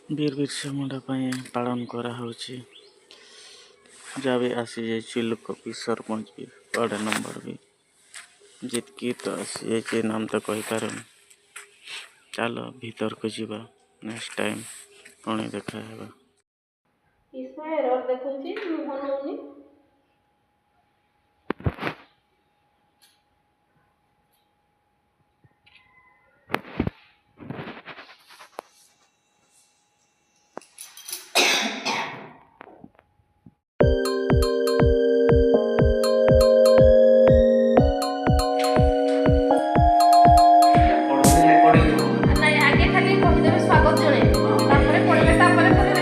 ବୀର ବିର୍ସା ମୁଣ୍ଡା ପାଇଁ ପାଳନ କରାହେଉଛି। ଯାହା ବି ଆସିଯାଇଛି ଲୋକ ବି ସରପଞ୍ଚ ବି ୱାର୍ଡ଼ ନମ୍ବର ବି ଯେତିକି ତ ଆସିଯାଇଛି ନାମ ତ କହିପାରୁନି। ଚାଲ ଭିତରକୁ ଯିବା, ନେକ୍ସଟ ଟାଇମ୍ ପୁଣି ଦେଖା ହେବା। ଏରର ଦେଖୁଛି ମୁହଁ ନଉନି। ନାଇଁ ଆଗେ ଖାଲି କହିଦେବେ ସ୍ୱାଗତ ଜଣେଇବେ, ତାପରେ ପଢିବେ, ତାପରେ ପୁଣି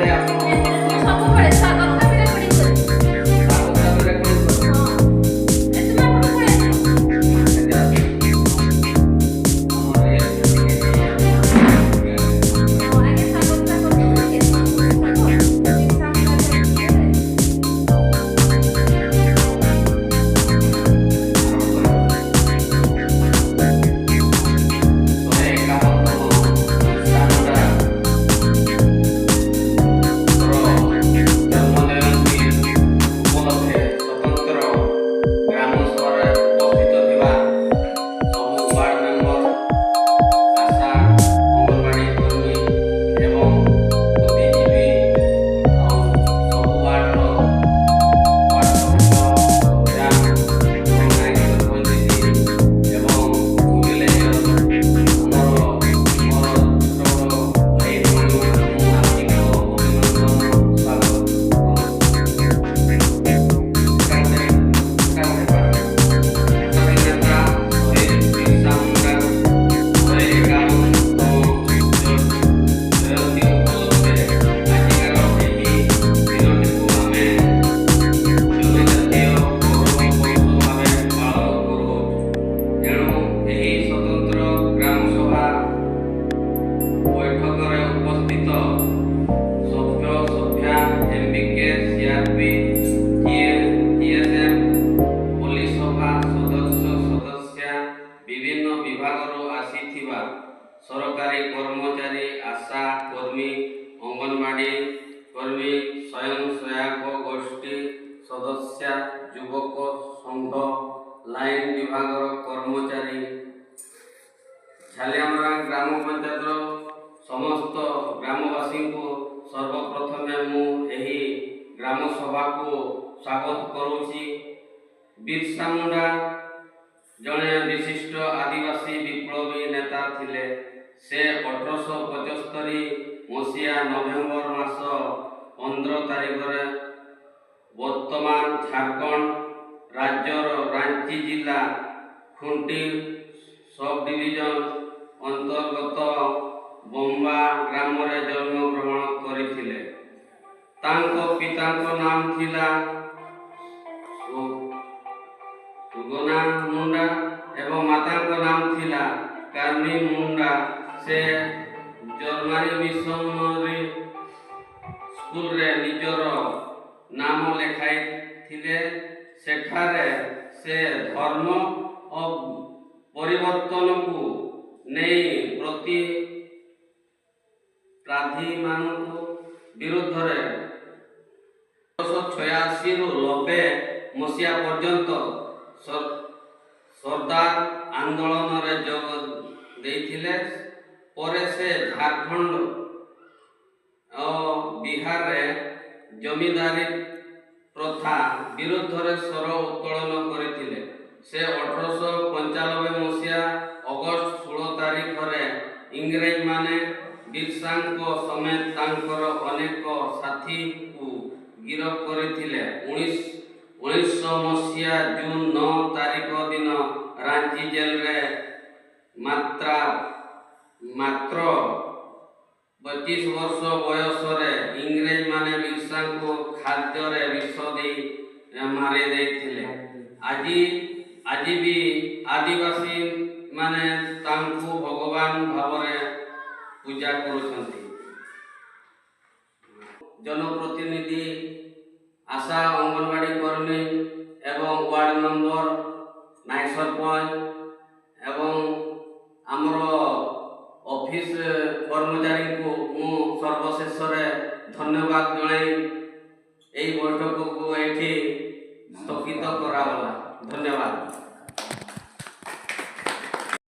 ରେକର୍ଡିଂ ସବୁବେଳେ ସ୍ୱାଗତ ବି ରେକର୍ଡିଂ କରିବେ। ହଁ ଏତେ ଆପଣ ପଳେଇ ଆଗେ ସ୍ୱାଗତଟା କରିଦେବେ ଟିକେ सरकारी कर्मचारी, आशा कर्मी, अंगनवाड़ी कर्मी, स्वयं सहायक गोष्ठी सदस्य, युवक संघ, लाइन विभाग कर्मचारी, झालियामरा ग्राम पंचायत समस्त ग्रामवासी को सर्वप्रथमे मु एही ग्राम सभा को स्वागत करूची। बिरसा मुंडा जड़े विशिष्ट आदिवासी विप्लवी नेता थिले। से 1875 मसीहा नवेम्बर मास 15 तारिख रे वर्तमान झारखंड राज्यर रांची जिला खुंटी सब डिविजन अंतर्गत बम्बा ग्राम रे जन्म ग्रहण करिथिले। तांको पितांको नाम थिला सुगना मुंडा एवं मातांको नाम थिला कार्मी मुंडा। से जर्मनी मिशनरी स्कूल रे निजर नाम लेखाई थिले। सेठारे से धर्म और परिवर्तन को नहीं प्रति प्राधी मानक विरुद्ध रे 1986 रु 90 मसीहा पर्यंत सरदार आंदोलन रे जोग देथिले। परे से झारखंड और बिहार रे जमींदारी प्रथा विरुद्ध रे स्वर उत्तोलन करथिले। से 1895 मसीहा अगस्त 16 तारिख रे इंग्रेज माने बिरसांको समेत तांकर अनेक साथी को गिरफ्त करथिले। 1900 मसीहा जून 9 तारिख दिन रांची जेल रे मात्र 25 वर्ष बयस रे इंग्रेज माने बिरसा को खाद्य रे विष दे मारे देथिले। आज भी आदिवासी माने तांको भगवान भावरे पूजा करुछंती। जनप्रतिनिधि, आशा अंगनवाड़ी कर्मी एवं वार्ड नंबर नाई सरपंच एवं आमर ऑफिस କର୍ମଚାରୀଙ୍କୁ ମୁଁ ସର୍ବଶେଷରେ ଧନ୍ୟବାଦ ଜଣାଇ ଏହି ବୈଠକକୁ ଏଠି ସ୍ଥଗିତ କରାଗଲା। ଧନ୍ୟବାଦ।